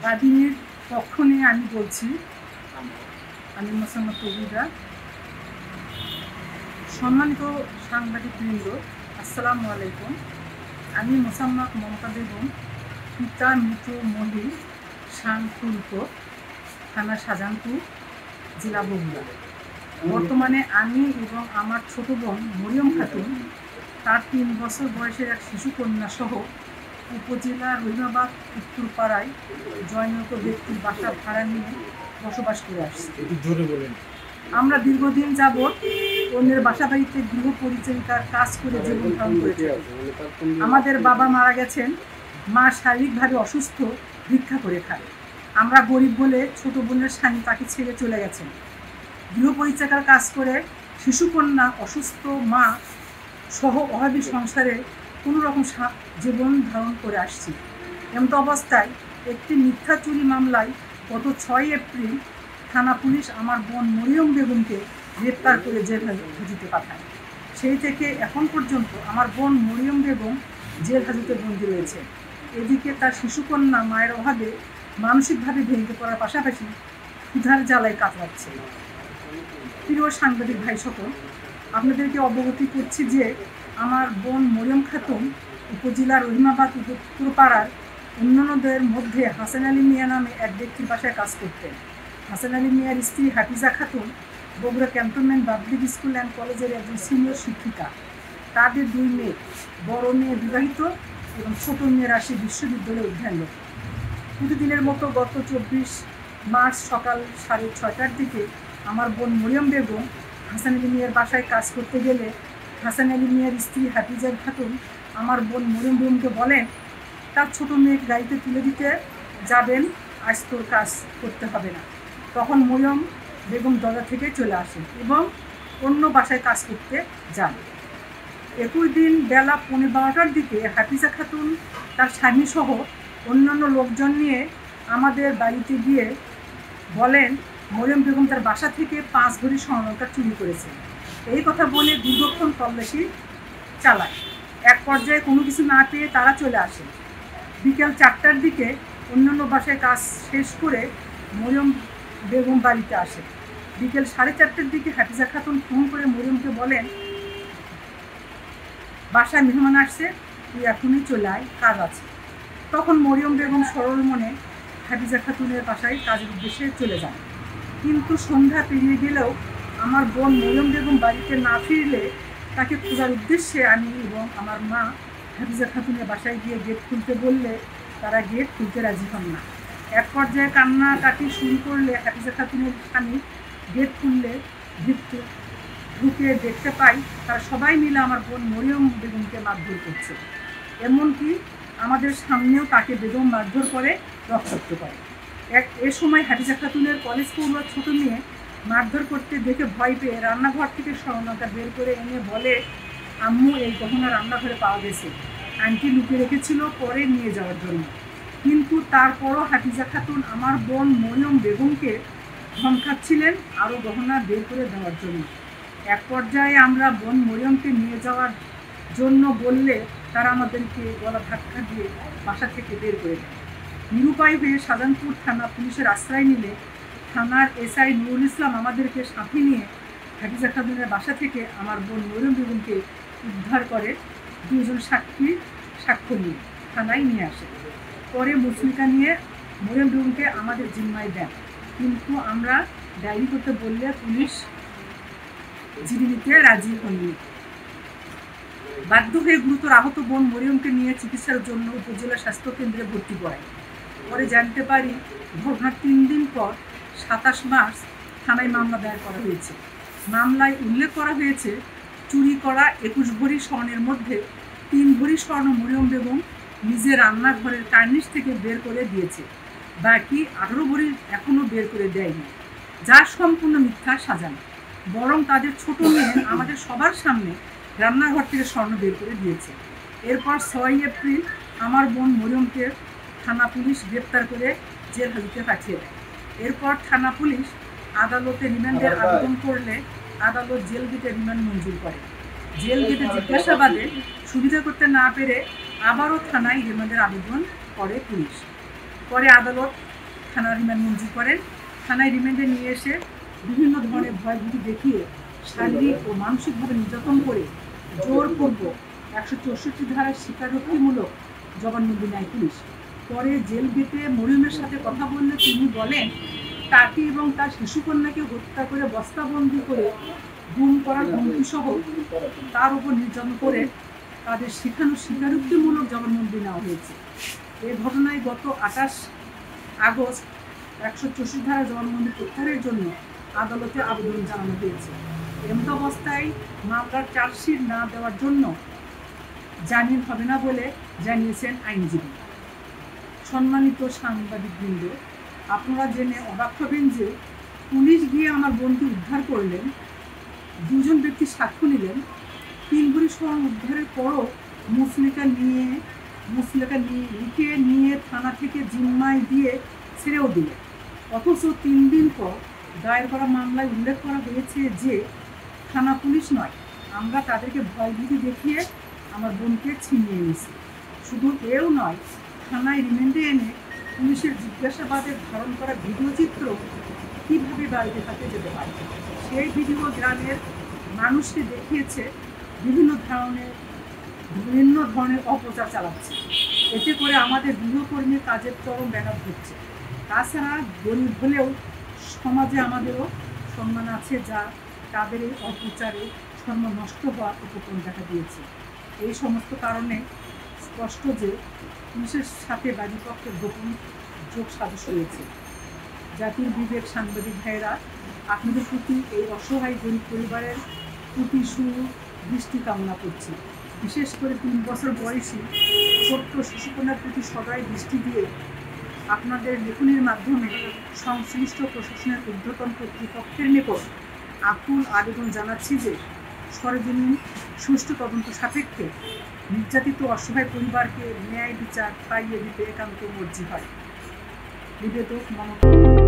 বাদিনীর পক্ষ নিয়ে আমি বলছি। আমি মোসাম্মদ তৌহিদা। সম্মানিত সাংবাদিকবৃন্দ, আসসালামু আলাইকুম। আমি মোসাম্মদ মমতা বেগম, পিতা মৃত মহিল, শানকুল্প, থানা শাহজাহানপুর, জেলা বগুড়া। বর্তমানে আমি এবং আমার ছোট বোন মরিয়ম খাতুন তার 3 বছর বয়সের এক শিশু কন্যা সহ উপজেলা রহিমাবাদ উত্তরপাড়ায় জয়নত ব্যক্তির বাসা ভাড়া নিয়ে বসবাস করে আসছি। আমরা দীর্ঘদিন যাবৎ অন্যের বাসা বাড়িতে গৃহ পরিচারিকার কাজ করে জীবন ধারণ করেছি। আমাদের বাবা মারা গেছেন, মা শারীরিকভাবে অসুস্থ, ভিক্ষা করে খায়। আমরা গরিব বলে ছোট বোনের স্বামী তাকে ছেড়ে চলে গেছেন। গৃহ পরিচারিকার কাজ করে শিশুকন্যা, অসুস্থ মা সহ অভাবী সংসারে কোনো রকম জীবন ধারণ করে আসছি। এমতো অবস্থায় একটি মিথ্যা চুরি মামলায় গত 6 এপ্রিল থানা পুলিশ আমার বোন মরিয়ম বেগমকে গ্রেপ্তার করে জেল হাজতে পাঠায়। সেই থেকে এখন পর্যন্ত আমার বোন মরিয়ম বেগম জেল হাজতে বন্দী রয়েছে। এদিকে তার শিশুকন্যা মায়ের অভাবে মানসিকভাবে ভেঙে পড়ার পাশাপাশি ক্ষুধার জ্বালায় কাতরাচ্ছে। প্রিয় সাংবাদিক ভাই সকল, আপনাদেরকে অবগতি করছি যে আমার বোন মরিয়ম খাতুন উপজেলার রহিমাবাদ উত্তরপাড়ার অন্যান্যদের মধ্যে হাসান আলী মিয়া নামে এক ব্যক্তির বাসায় কাজ করতেন। হাসান আলী মিয়ার স্ত্রী Hafiza Khatun Bogura cantonment public school and কলেজের একজন সিনিয়র শিক্ষিকা। তাদের 2 মেয়ে, বড় মেয়ে বিবাহিত এবং ছোট মেয়ের আসে বিশ্ববিদ্যালয়ে অধ্যয়নরত। প্রতিদিনের মতো গত 24 মার্চ সকাল 6:30টার দিকে আমার বোন মরিয়ম বেগম হাসান আলী মিয়ার বাসায় কাজ করতে গেলে হাসান আলী মিয়ার স্ত্রী হাফিজা খাতুন আমার বোন মরিয়ম বেগমকে বলেন তার ছোটো মেয়েকে গাড়িতে তুলে দিতে যাবেন, আজ তোর কাজ করতে হবে না। তখন মরিয়ম বেগম দরজা থেকে চলে আসেন এবং অন্য বাসায় কাজ করতে যান। একই দিন বেলা 12:15টার দিকে হাফিজা খাতুন তার স্বামী সহ অন্যান্য লোকজন নিয়ে আমাদের বাড়িতে গিয়ে বলেন মরিয়ম বেগম তার বাসা থেকে 5 ভরি স্বর্ণালঙ্কার চুরি করেছে। এই কথা বলে দীর্ঘক্ষণ তল্লাশি চালায়। এক পর্যায়ে কোনো কিছু না পেয়ে তারা চলে আসে। বিকেল 4টার দিকে অন্যান্য বাসায় কাজ শেষ করে মরিয়ম বেগম বাড়িতে আসে। বিকেল 4:30টার দিকে হাফিজা খাতুন ফোন করে মরিয়মকে বলেন বাসায় মেহমান আসছে, তুই এখনই চলে আয়, কাজ আছে। তখন মরিয়ম বেগম সরল মনে হাফিজা খাতুনের বাসায় কাজের উদ্দেশ্যে চলে যান। কিন্তু সন্ধ্যা পেরিয়ে গেলেও আমার বোন মরিয়ম বেগম বাড়িতে না ফিরলে তাকে খোঁজার উদ্দেশ্যে আমি এবং আমার মা হাফিজা খাতুনের বাসায় গিয়ে গেট খুলতে বললে তারা গেট খুলতে রাজি হন না। এক পর্যায়ে কান্নাকাটি শুরু করলে হাফিজা খাতুনের স্বামী গেট খুললে ঢুকে দেখতে পাই তারা সবাই মিলে আমার বোন মরিয়ম বেগমকে মারধর করছে। এমনকি আমাদের সামনেও তাকে বেগম মারধর করে রক্তাক্ত করে। এ সময় হাফিজা খাতুনের কলেজ পড়ুয়ার ছোট মেয়ে মারধর করতে দেখে ভয় পেয়ে রান্নাঘর থেকে স্বর্ণালঙ্কা বের করে এনে বলে আম্মু এই গহনা রান্নাঘরে পাওয়া গেছে, আন্টি লুকিয়ে রেখেছিল পরে নিয়ে যাওয়ার জন্য। কিন্তু তারপরও হাফিজা খাতুন আমার বোন মরিয়ম বেগমকে ধমকাচ্ছিলেন আরও গহনা বের করে দেওয়ার জন্য। এক পর্যায়ে আমরা বোন মরিয়মকে নিয়ে যাওয়ার জন্য বললে তারা আমাদেরকে গলা ধাক্কা দিয়ে বাসা থেকে বের করে দেয়। নিরুপায় হয়ে শাহজাহানপুর থানা পুলিশের আশ্রয় নিলে থানার এসআই নুরুল ইসলাম আমাদেরকে সাথে নিয়ে হাফিজা খাতুনের বাসা থেকে আমার বোন মরিয়ম বেগমকে উদ্ধার করে 2 জন সাক্ষ্য নিয়ে থানায় নিয়ে আসে। পরে মুচলিকা নিয়ে মরিয়ম বেগমকে আমাদের জিম্মায় দেন, কিন্তু আমরা ডায়েরি করতে বললে পুলিশ জিডি দিতে রাজি হয়নি। বাধ্য হয়ে গুরুতর আহত বোন মরিয়মকে নিয়ে চিকিৎসার জন্য উপজেলা স্বাস্থ্যকেন্দ্রে ভর্তি করায়। পরে জানতে পারি ঘটনার 3 দিন পর 27 মার্চ থানায় মামলা দায়ের করা হয়েছে। মামলায় উল্লেখ করা হয়েছে চুরি করা 21 ভরি স্বর্ণের মধ্যে 3 ভরি স্বর্ণ মরিয়ম বেগম নিজের রান্নাঘরের কার্নিশ থেকে বের করে দিয়েছে, বাকি 18 ভরি এখনও বের করে দেয়নি, যা সম্পূর্ণ মিথ্যা সাজানো। বরং তাদের ছোট মেয়ে আমাদের সবার সামনে রান্নাঘর থেকে স্বর্ণ বের করে দিয়েছে। এরপর 6 এপ্রিল আমার বোন মরিয়মকে থানা পুলিশ গ্রেপ্তার করে জেল হাজতে পাঠিয়ে দেয়। এরপর থানা পুলিশ আদালতে রিমান্ডের আবেদন করলে আদালত জেল গেটে রিমান্ড মঞ্জুর করে। জেল গেটে জিজ্ঞাসাবাদে সুবিধা করতে না পেরে আবারও থানায় রিমান্ডের আবেদন করে পুলিশ। পরে আদালত থানা রিমান্ড মঞ্জুর করেন। থানায় রিমান্ডে নিয়ে এসে বিভিন্ন ধরনের ভয়ভীতি দেখিয়ে শারীরিক ও মানসিকভাবে নির্যাতন করে জোরপূর্বক 164 ধারার স্বীকারোক্তিমূলক জবানবন্দি নেয় পুলিশ। পরে জেল গেটে মরিয়মের সাথে কথা বললে তিনি বলেন তাকে এবং তার শিশুকন্যাকে হত্যা করে বস্তাবন্দি করে গুম করার হুমকি সহ তার উপর নির্যাতন করে তাদের শেখানো স্বীকারোক্তিমূলক জবানবন্দি নেওয়া হয়েছে। এই ঘটনায় গত 28 আগস্ট 164 ধারা জবানবন্দি প্রত্যাহারের জন্য আদালতে আবেদন জানানো হয়েছে। এমতাবস্থায় মামলার চার্জশিট না দেওয়ার জন্য জামিন হবে না বলে জানিয়েছেন আইনজীবী। সম্মানিত সাংবাদিকবৃন্দ, আপনারা জেনে অবাক হবেন যে পুলিশ গিয়ে আমার বোনকে উদ্ধার করলেন, দুজন ব্যক্তি সাক্ষ্য নিলেন, 3 ভরি স্বর্ণ উদ্ধারের পরও মুচলেকা লিখে নিয়ে থানা থেকে জিম্মায় দিয়ে ছেড়েও দিলেন। অথচ 3 দিন পর দায়ের করা মামলায় উল্লেখ করা হয়েছে যে থানা পুলিশ নয়, আমরা তাদেরকে ভয়ভীতি দেখিয়ে আমার বোনকে ছিনিয়ে এনেছি। শুধু এও নয়, থানায় রিমান্ডে এনে পুলিশের জিজ্ঞাসাবাদে ধারণ করা ভিডিও চিত্র কীভাবে বাড়িতে থাকে যেতে পারে সেই ভিডিও গ্রামের মানুষকে দেখিয়েছে বিভিন্ন ধরনের অপপ্রচার চালাচ্ছে। এতে করে আমাদের গৃহকর্মীর কাজের চরম ব্যাঘাত ঘটছে। তাছাড়া গরিব হলেও সমাজে আমাদেরও সম্মান আছে, যা তাদের এই অপপ্রচারে সম্মান নষ্ট হওয়ার উপক্রম দেখা দিয়েছে। এই সমস্ত কারণে স্পষ্ট যে পুলিশের সাথে বাদীপক্ষের গোপন যোগ সাজস রয়েছে। জাতির বিবেক সাংবাদিক ভাইয়েরা, আপনাদের প্রতি এই অসহায় গরিব পরিবারের প্রতি সুদৃষ্টি কামনা করছি। বিশেষ করে 3 বছর বয়সী ছোট্ট শিশুকন্যার প্রতি সদয় দৃষ্টি দিয়ে আপনাদের লেখনীর মাধ্যমে সংশ্লিষ্ট প্রশাসনের ঊর্ধ্বতন কর্তৃপক্ষের নিকট আকুল আবেদন জানাচ্ছি যে সরেজমিন সুষ্ঠু তদন্ত সাপেক্ষে নির্যাতিত অসহায় পরিবারকে ন্যায় বিচার পাইয়ে দিতে একান্ত মর্জি হয়। নিবেদক মমতা।